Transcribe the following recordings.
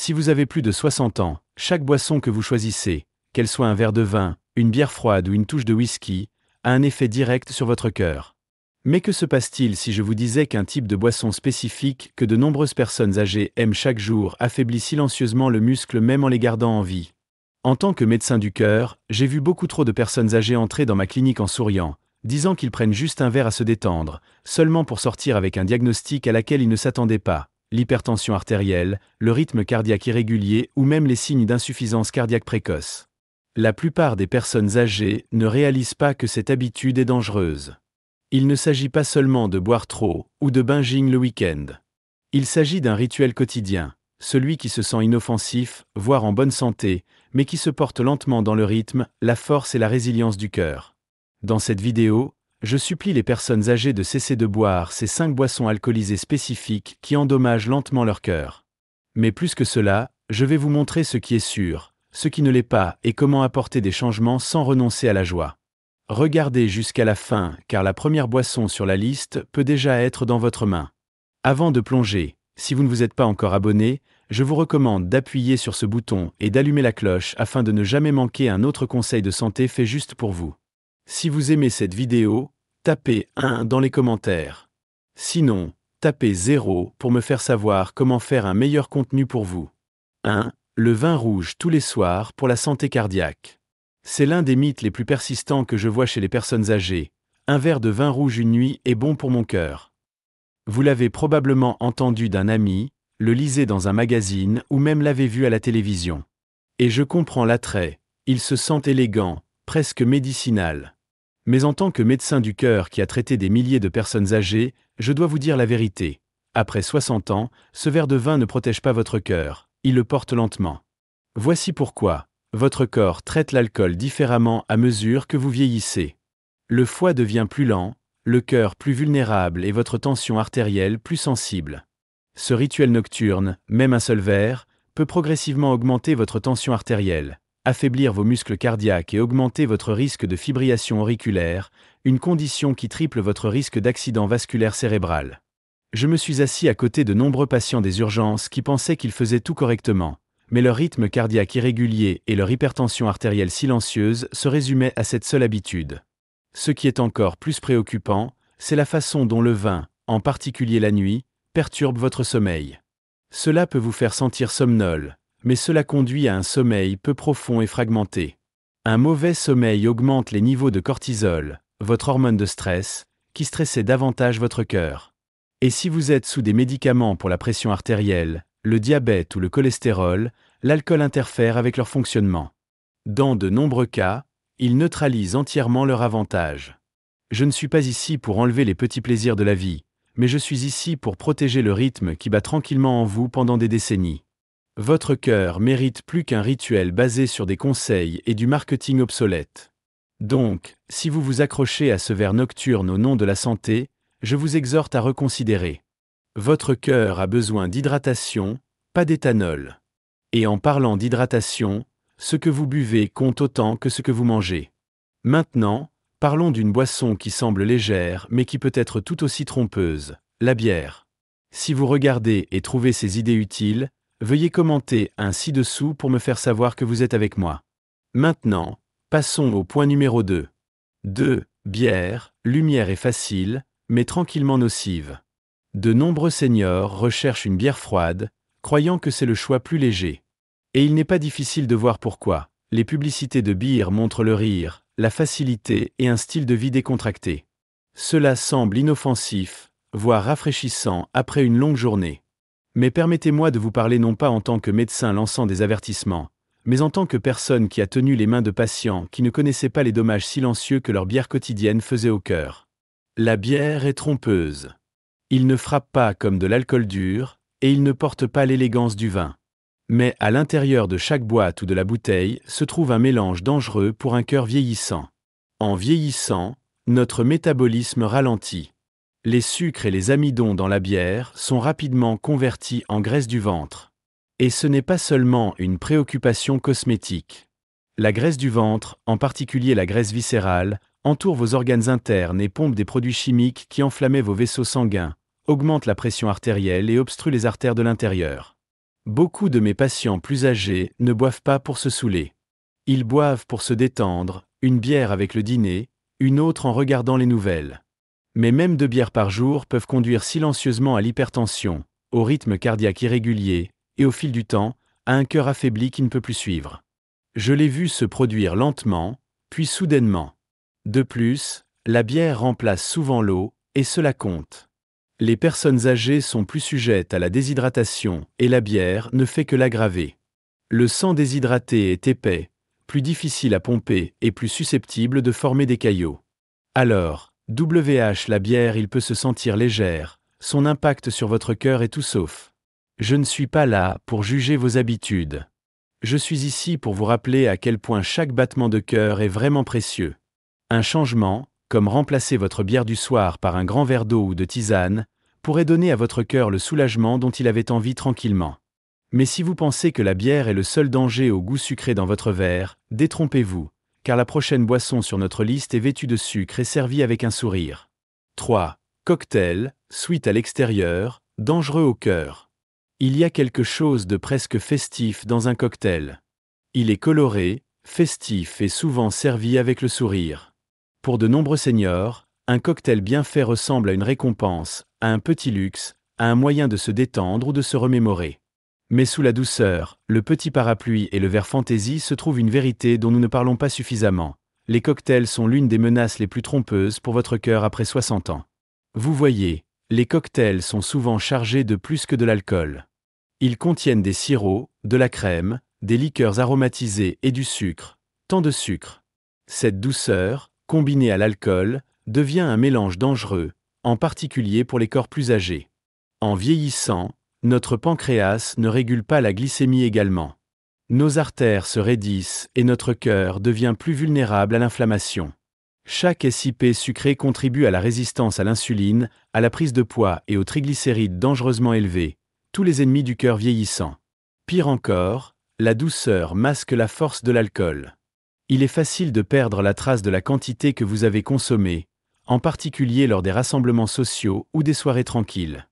Si vous avez plus de 60 ans, chaque boisson que vous choisissez, qu'elle soit un verre de vin, une bière froide ou une touche de whisky, a un effet direct sur votre cœur. Mais que se passe-t-il si je vous disais qu'un type de boisson spécifique que de nombreuses personnes âgées aiment chaque jour affaiblit silencieusement le muscle même en les gardant en vie? En tant que médecin du cœur, j'ai vu beaucoup trop de personnes âgées entrer dans ma clinique en souriant, disant qu'ils prennent juste un verre à se détendre, seulement pour sortir avec un diagnostic à laquelle ils ne s'attendaient pas: l'hypertension artérielle, le rythme cardiaque irrégulier ou même les signes d'insuffisance cardiaque précoce. La plupart des personnes âgées ne réalisent pas que cette habitude est dangereuse. Il ne s'agit pas seulement de boire trop ou de binging le week-end. Il s'agit d'un rituel quotidien, celui qui se sent inoffensif, voire en bonne santé, mais qui se porte lentement dans le rythme, la force et la résilience du cœur. Dans cette vidéo, je supplie les personnes âgées de cesser de boire ces 5 boissons alcoolisées spécifiques qui endommagent lentement leur cœur. Mais plus que cela, je vais vous montrer ce qui est sûr, ce qui ne l'est pas et comment apporter des changements sans renoncer à la joie. Regardez jusqu'à la fin, car la première boisson sur la liste peut déjà être dans votre main. Avant de plonger, si vous ne vous êtes pas encore abonné, je vous recommande d'appuyer sur ce bouton et d'allumer la cloche afin de ne jamais manquer un autre conseil de santé fait juste pour vous. Si vous aimez cette vidéo, tapez 1 dans les commentaires. Sinon, tapez 0 pour me faire savoir comment faire un meilleur contenu pour vous. 1. Le vin rouge tous les soirs pour la santé cardiaque. C'est l'un des mythes les plus persistants que je vois chez les personnes âgées. Un verre de vin rouge une nuit est bon pour mon cœur. Vous l'avez probablement entendu d'un ami, le lisez dans un magazine ou même l'avez vu à la télévision. Et je comprends l'attrait, il se sent élégant, presque médicinal. Mais en tant que médecin du cœur qui a traité des milliers de personnes âgées, je dois vous dire la vérité. Après 60 ans, ce verre de vin ne protège pas votre cœur, il le porte lentement. Voici pourquoi. Votre corps traite l'alcool différemment à mesure que vous vieillissez. Le foie devient plus lent, le cœur plus vulnérable et votre tension artérielle plus sensible. Ce rituel nocturne, même un seul verre, peut progressivement augmenter votre tension artérielle, affaiblir vos muscles cardiaques et augmenter votre risque de fibrillation auriculaire, une condition qui triple votre risque d'accident vasculaire cérébral. Je me suis assis à côté de nombreux patients des urgences qui pensaient qu'ils faisaient tout correctement, mais leur rythme cardiaque irrégulier et leur hypertension artérielle silencieuse se résumaient à cette seule habitude. Ce qui est encore plus préoccupant, c'est la façon dont le vin, en particulier la nuit, perturbe votre sommeil. Cela peut vous faire sentir somnole, mais cela conduit à un sommeil peu profond et fragmenté. Un mauvais sommeil augmente les niveaux de cortisol, votre hormone de stress, qui stressait davantage votre cœur. Et si vous êtes sous des médicaments pour la pression artérielle, le diabète ou le cholestérol, l'alcool interfère avec leur fonctionnement. Dans de nombreux cas, ils neutralisent entièrement leur avantage. Je ne suis pas ici pour enlever les petits plaisirs de la vie, mais je suis ici pour protéger le rythme qui bat tranquillement en vous pendant des décennies. Votre cœur mérite plus qu'un rituel basé sur des conseils et du marketing obsolète. Donc, si vous vous accrochez à ce verre nocturne au nom de la santé, je vous exhorte à reconsidérer. Votre cœur a besoin d'hydratation, pas d'éthanol. Et en parlant d'hydratation, ce que vous buvez compte autant que ce que vous mangez. Maintenant, parlons d'une boisson qui semble légère mais qui peut être tout aussi trompeuse, la bière. Si vous regardez et trouvez ces idées utiles, veuillez commenter un ci-dessous pour me faire savoir que vous êtes avec moi. Maintenant, passons au point numéro 2. 2. Bière, lumière et facile, mais tranquillement nocive. De nombreux seniors recherchent une bière froide, croyant que c'est le choix plus léger. Et il n'est pas difficile de voir pourquoi. Les publicités de bière montrent le rire, la facilité et un style de vie décontracté. Cela semble inoffensif, voire rafraîchissant après une longue journée. Mais permettez-moi de vous parler non pas en tant que médecin lançant des avertissements, mais en tant que personne qui a tenu les mains de patients qui ne connaissaient pas les dommages silencieux que leur bière quotidienne faisait au cœur. La bière est trompeuse. Il ne frappe pas comme de l'alcool dur, et il ne porte pas l'élégance du vin. Mais à l'intérieur de chaque boîte ou de la bouteille se trouve un mélange dangereux pour un cœur vieillissant. En vieillissant, notre métabolisme ralentit. Les sucres et les amidons dans la bière sont rapidement convertis en graisse du ventre. Et ce n'est pas seulement une préoccupation cosmétique. La graisse du ventre, en particulier la graisse viscérale, entoure vos organes internes et pompe des produits chimiques qui enflamment vos vaisseaux sanguins, augmente la pression artérielle et obstrue les artères de l'intérieur. Beaucoup de mes patients plus âgés ne boivent pas pour se saouler. Ils boivent pour se détendre, une bière avec le dîner, une autre en regardant les nouvelles. Mais même 2 bières par jour peuvent conduire silencieusement à l'hypertension, au rythme cardiaque irrégulier, et au fil du temps, à un cœur affaibli qui ne peut plus suivre. Je l'ai vu se produire lentement, puis soudainement. De plus, la bière remplace souvent l'eau, et cela compte. Les personnes âgées sont plus sujettes à la déshydratation, et la bière ne fait que l'aggraver. Le sang déshydraté est épais, plus difficile à pomper et plus susceptible de former des caillots. Alors, la bière, il peut se sentir légère, son impact sur votre cœur est tout sauf. Je ne suis pas là pour juger vos habitudes. Je suis ici pour vous rappeler à quel point chaque battement de cœur est vraiment précieux. Un changement, comme remplacer votre bière du soir par un grand verre d'eau ou de tisane, pourrait donner à votre cœur le soulagement dont il avait envie tranquillement. Mais si vous pensez que la bière est le seul danger au goût sucré dans votre verre, détrompez-vous, car la prochaine boisson sur notre liste est vêtue de sucre et servie avec un sourire. 3. Cocktail, sweet à l'extérieur, dangereux au cœur. Il y a quelque chose de presque festif dans un cocktail. Il est coloré, festif et souvent servi avec le sourire. Pour de nombreux seniors, un cocktail bien fait ressemble à une récompense, à un petit luxe, à un moyen de se détendre ou de se remémorer. Mais sous la douceur, le petit parapluie et le verre fantaisie se trouve une vérité dont nous ne parlons pas suffisamment. Les cocktails sont l'une des menaces les plus trompeuses pour votre cœur après 60 ans. Vous voyez, les cocktails sont souvent chargés de plus que de l'alcool. Ils contiennent des sirops, de la crème, des liqueurs aromatisées et du sucre. Tant de sucre. Cette douceur, combinée à l'alcool, devient un mélange dangereux, en particulier pour les corps plus âgés. En vieillissant, notre pancréas ne régule pas la glycémie également. Nos artères se raidissent et notre cœur devient plus vulnérable à l'inflammation. Chaque SIP sucré contribue à la résistance à l'insuline, à la prise de poids et aux triglycérides dangereusement élevés, tous les ennemis du cœur vieillissant. Pire encore, la douceur masque la force de l'alcool. Il est facile de perdre la trace de la quantité que vous avez consommée, en particulier lors des rassemblements sociaux ou des soirées tranquilles.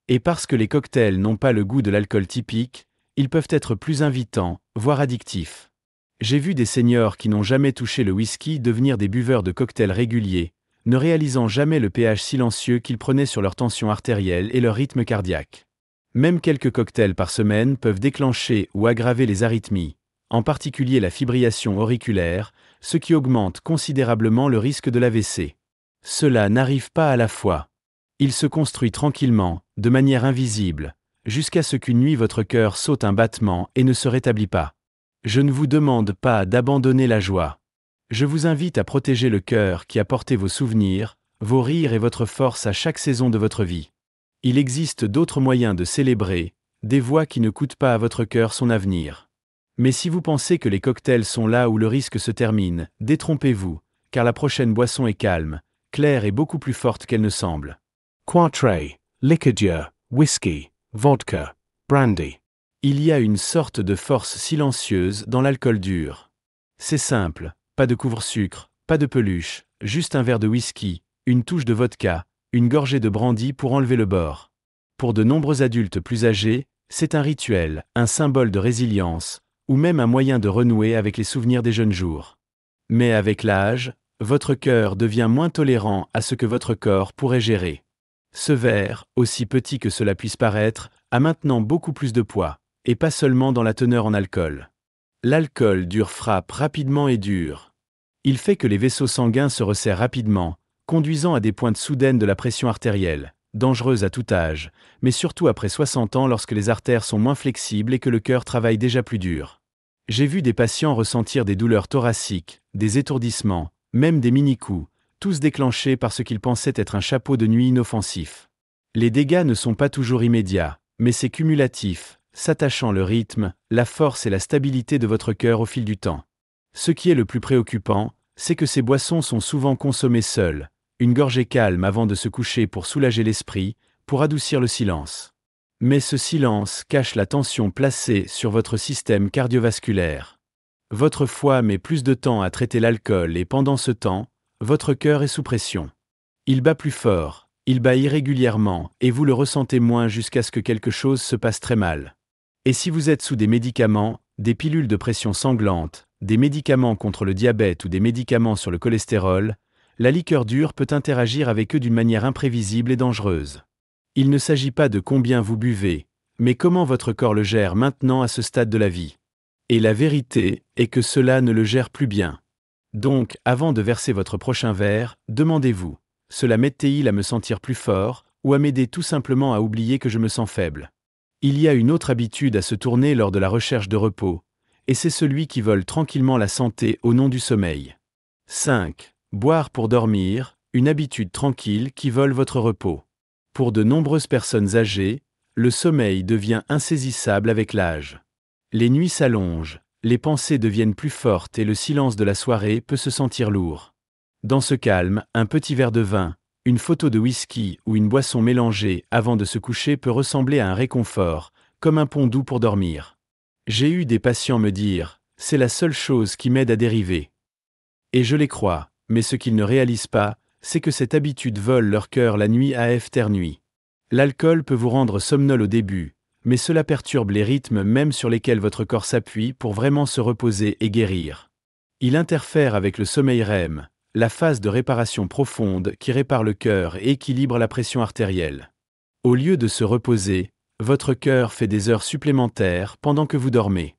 Et parce que les cocktails n'ont pas le goût de l'alcool typique, ils peuvent être plus invitants, voire addictifs. J'ai vu des seniors qui n'ont jamais touché le whisky devenir des buveurs de cocktails réguliers, ne réalisant jamais le pH silencieux qu'ils prenaient sur leur tension artérielle et leur rythme cardiaque. Même quelques cocktails par semaine peuvent déclencher ou aggraver les arythmies, en particulier la fibrillation auriculaire, ce qui augmente considérablement le risque de l'AVC. Cela n'arrive pas à la fois. Il se construit tranquillement, de manière invisible, jusqu'à ce qu'une nuit votre cœur saute un battement et ne se rétablit pas. Je ne vous demande pas d'abandonner la joie. Je vous invite à protéger le cœur qui a porté vos souvenirs, vos rires et votre force à chaque saison de votre vie. Il existe d'autres moyens de célébrer, des voix qui ne coûtent pas à votre cœur son avenir. Mais si vous pensez que les cocktails sont là où le risque se termine, détrompez-vous, car la prochaine boisson est calme, claire et beaucoup plus forte qu'elle ne semble. Quartray, liqueur, whisky, vodka, brandy. Il y a une sorte de force silencieuse dans l'alcool dur. C'est simple, pas de couvre-sucre, pas de peluche, juste un verre de whisky, une touche de vodka, une gorgée de brandy pour enlever le bord. Pour de nombreux adultes plus âgés, c'est un rituel, un symbole de résilience, ou même un moyen de renouer avec les souvenirs des jeunes jours. Mais avec l'âge, votre cœur devient moins tolérant à ce que votre corps pourrait gérer. Ce verre, aussi petit que cela puisse paraître, a maintenant beaucoup plus de poids, et pas seulement dans la teneur en alcool. L'alcool dur frappe rapidement et dur. Il fait que les vaisseaux sanguins se resserrent rapidement, conduisant à des pointes soudaines de la pression artérielle, dangereuse à tout âge, mais surtout après 60 ans lorsque les artères sont moins flexibles et que le cœur travaille déjà plus dur. J'ai vu des patients ressentir des douleurs thoraciques, des étourdissements, même des mini-coups, tous déclenchés par ce qu'ils pensaient être un chapeau de nuit inoffensif. Les dégâts ne sont pas toujours immédiats, mais c'est cumulatif, s'attachant le rythme, la force et la stabilité de votre cœur au fil du temps. Ce qui est le plus préoccupant, c'est que ces boissons sont souvent consommées seules, une gorgée calme avant de se coucher pour soulager l'esprit, pour adoucir le silence. Mais ce silence cache la tension placée sur votre système cardiovasculaire. Votre foie met plus de temps à traiter l'alcool et pendant ce temps, votre cœur est sous pression. Il bat plus fort, il bat irrégulièrement et vous le ressentez moins jusqu'à ce que quelque chose se passe très mal. Et si vous êtes sous des médicaments, des pilules de pression sanglante, des médicaments contre le diabète ou des médicaments sur le cholestérol, la liqueur dure peut interagir avec eux d'une manière imprévisible et dangereuse. Il ne s'agit pas de combien vous buvez, mais comment votre corps le gère maintenant à ce stade de la vie. Et la vérité est que cela ne le gère plus bien. Donc, avant de verser votre prochain verre, demandez-vous, cela m'aide-t-il à me sentir plus fort, ou à m'aider tout simplement à oublier que je me sens faible? Il y a une autre habitude à se tourner lors de la recherche de repos, et c'est celui qui vole tranquillement la santé au nom du sommeil. 5. Boire pour dormir, une habitude tranquille qui vole votre repos. Pour de nombreuses personnes âgées, le sommeil devient insaisissable avec l'âge. Les nuits s'allongent, les pensées deviennent plus fortes et le silence de la soirée peut se sentir lourd. Dans ce calme, un petit verre de vin, une photo de whisky ou une boisson mélangée avant de se coucher peut ressembler à un réconfort, comme un pont doux pour dormir. J'ai eu des patients me dire, c'est la seule chose qui m'aide à dériver. Et je les crois, mais ce qu'ils ne réalisent pas, c'est que cette habitude vole leur cœur la nuit à after nuit. L'alcool peut vous rendre somnolent au début, mais cela perturbe les rythmes même sur lesquels votre corps s'appuie pour vraiment se reposer et guérir. Il interfère avec le sommeil REM, la phase de réparation profonde qui répare le cœur et équilibre la pression artérielle. Au lieu de se reposer, votre cœur fait des heures supplémentaires pendant que vous dormez.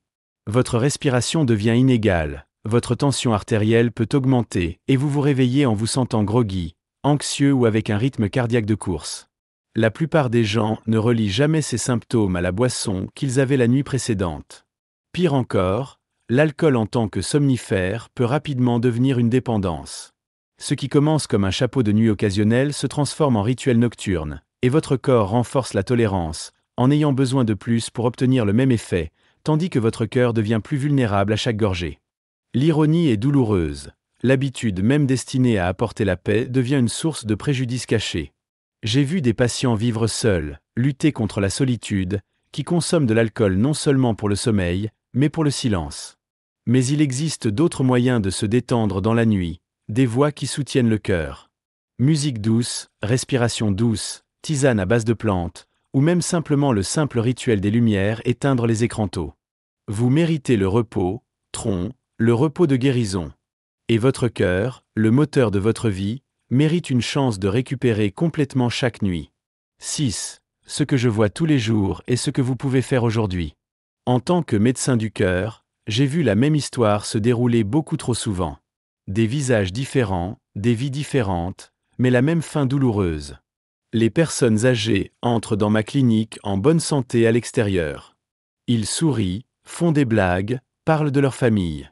Votre respiration devient inégale, votre tension artérielle peut augmenter et vous vous réveillez en vous sentant groggy, anxieux ou avec un rythme cardiaque de course. La plupart des gens ne relient jamais ces symptômes à la boisson qu'ils avaient la nuit précédente. Pire encore, l'alcool en tant que somnifère peut rapidement devenir une dépendance. Ce qui commence comme un chapeau de nuit occasionnel se transforme en rituel nocturne, et votre corps renforce la tolérance, en ayant besoin de plus pour obtenir le même effet, tandis que votre cœur devient plus vulnérable à chaque gorgée. L'ironie est douloureuse. L'habitude même destinée à apporter la paix devient une source de préjudice caché. J'ai vu des patients vivre seuls, lutter contre la solitude, qui consomment de l'alcool non seulement pour le sommeil, mais pour le silence. Mais il existe d'autres moyens de se détendre dans la nuit, des voix qui soutiennent le cœur. Musique douce, respiration douce, tisane à base de plantes, ou même simplement le simple rituel des lumières, éteindre les écrans tôt. Vous méritez le repos, tronc, le repos de guérison. Et votre cœur, le moteur de votre vie, mérite une chance de récupérer complètement chaque nuit. 6. Ce que je vois tous les jours et ce que vous pouvez faire aujourd'hui. En tant que médecin du cœur, j'ai vu la même histoire se dérouler beaucoup trop souvent. Des visages différents, des vies différentes, mais la même fin douloureuse. Les personnes âgées entrent dans ma clinique en bonne santé à l'extérieur. Ils sourient, font des blagues, parlent de leur famille.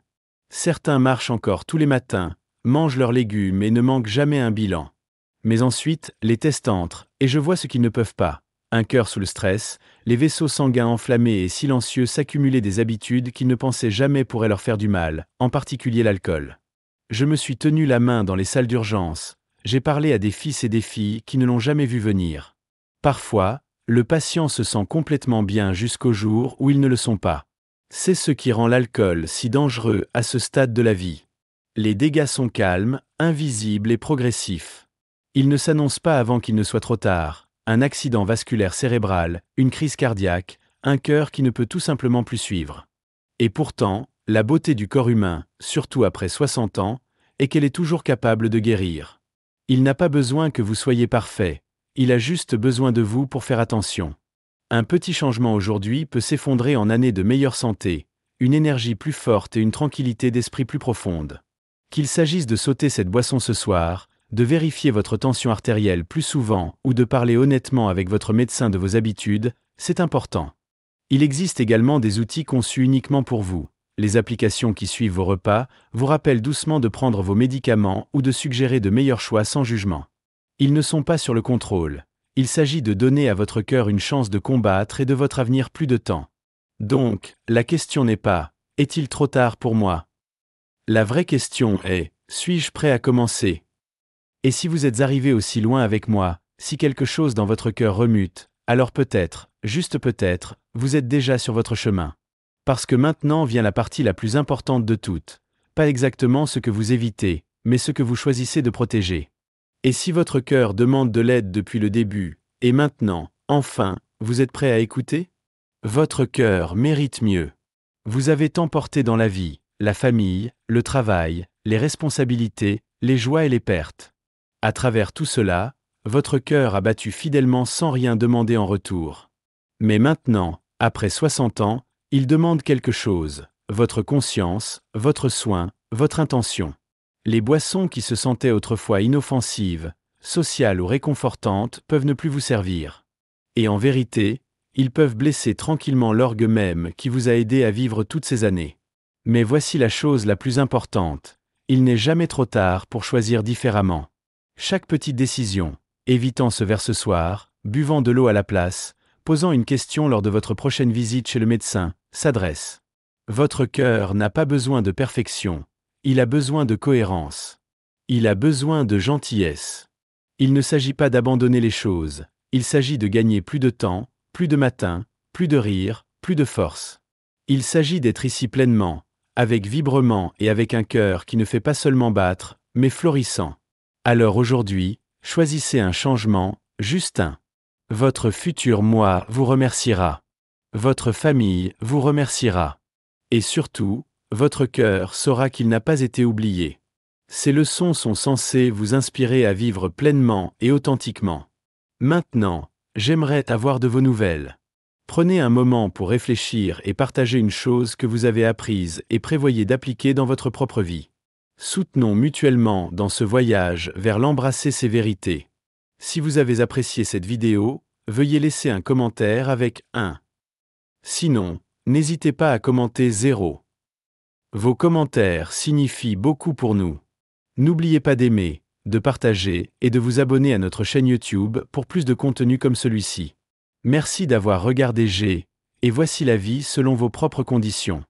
Certains marchent encore tous les matins, mangent leurs légumes et ne manquent jamais un bilan. Mais ensuite, les tests entrent, et je vois ce qu'ils ne peuvent pas. Un cœur sous le stress, les vaisseaux sanguins enflammés et silencieux s'accumuler des habitudes qu'ils ne pensaient jamais pourraient leur faire du mal, en particulier l'alcool. Je me suis tenu la main dans les salles d'urgence, j'ai parlé à des fils et des filles qui ne l'ont jamais vu venir. Parfois, le patient se sent complètement bien jusqu'au jour où ils ne le sont pas. C'est ce qui rend l'alcool si dangereux à ce stade de la vie. Les dégâts sont calmes, invisibles et progressifs. Ils ne s'annoncent pas avant qu'il ne soit trop tard. Un accident vasculaire cérébral, une crise cardiaque, un cœur qui ne peut tout simplement plus suivre. Et pourtant, la beauté du corps humain, surtout après 60 ans, est qu'elle est toujours capable de guérir. Il n'a pas besoin que vous soyez parfait, il a juste besoin de vous pour faire attention. Un petit changement aujourd'hui peut s'effondrer en années de meilleure santé, une énergie plus forte et une tranquillité d'esprit plus profonde. Qu'il s'agisse de sauter cette boisson ce soir, de vérifier votre tension artérielle plus souvent ou de parler honnêtement avec votre médecin de vos habitudes, c'est important. Il existe également des outils conçus uniquement pour vous. Les applications qui suivent vos repas vous rappellent doucement de prendre vos médicaments ou de suggérer de meilleurs choix sans jugement. Ils ne sont pas sur le contrôle. Il s'agit de donner à votre cœur une chance de combattre et de votre avenir plus de temps. Donc, la question n'est pas « Est-il trop tard pour moi ?» La vraie question est « Suis-je prêt à commencer ?» Et si vous êtes arrivé aussi loin avec moi, si quelque chose dans votre cœur remute, alors peut-être, juste peut-être, vous êtes déjà sur votre chemin. Parce que maintenant vient la partie la plus importante de toutes. Pas exactement ce que vous évitez, mais ce que vous choisissez de protéger. Et si votre cœur demande de l'aide depuis le début, et maintenant, enfin, vous êtes prêt à écouter ? Votre cœur mérite mieux. Vous avez tant porté dans la vie, la famille, le travail, les responsabilités, les joies et les pertes. À travers tout cela, votre cœur a battu fidèlement sans rien demander en retour. Mais maintenant, après 60 ans, il demande quelque chose, votre conscience, votre soin, votre intention. Les boissons qui se sentaient autrefois inoffensives, sociales ou réconfortantes peuvent ne plus vous servir. Et en vérité, ils peuvent blesser tranquillement l'orgue même qui vous a aidé à vivre toutes ces années. Mais voici la chose la plus importante, il n'est jamais trop tard pour choisir différemment. Chaque petite décision, évitant ce verre ce soir, buvant de l'eau à la place, posant une question lors de votre prochaine visite chez le médecin, s'adresse. Votre cœur n'a pas besoin de perfection, il a besoin de cohérence. Il a besoin de gentillesse. Il ne s'agit pas d'abandonner les choses, il s'agit de gagner plus de temps, plus de matin, plus de rire, plus de force. Il s'agit d'être ici pleinement, avec vibrement et avec un cœur qui ne fait pas seulement battre, mais florissant. Alors aujourd'hui, choisissez un changement, juste un. Votre futur moi vous remerciera. Votre famille vous remerciera. Et surtout, votre cœur saura qu'il n'a pas été oublié. Ces leçons sont censées vous inspirer à vivre pleinement et authentiquement. Maintenant, j'aimerais avoir de vos nouvelles. Prenez un moment pour réfléchir et partager une chose que vous avez apprise et prévoyez d'appliquer dans votre propre vie. Soutenons mutuellement dans ce voyage vers l'embrasser ces vérités. Si vous avez apprécié cette vidéo, veuillez laisser un commentaire avec 1. Sinon, n'hésitez pas à commenter 0. Vos commentaires signifient beaucoup pour nous. N'oubliez pas d'aimer, de partager et de vous abonner à notre chaîne YouTube pour plus de contenu comme celui-ci. Merci d'avoir regardé G, et voici la vie selon vos propres conditions.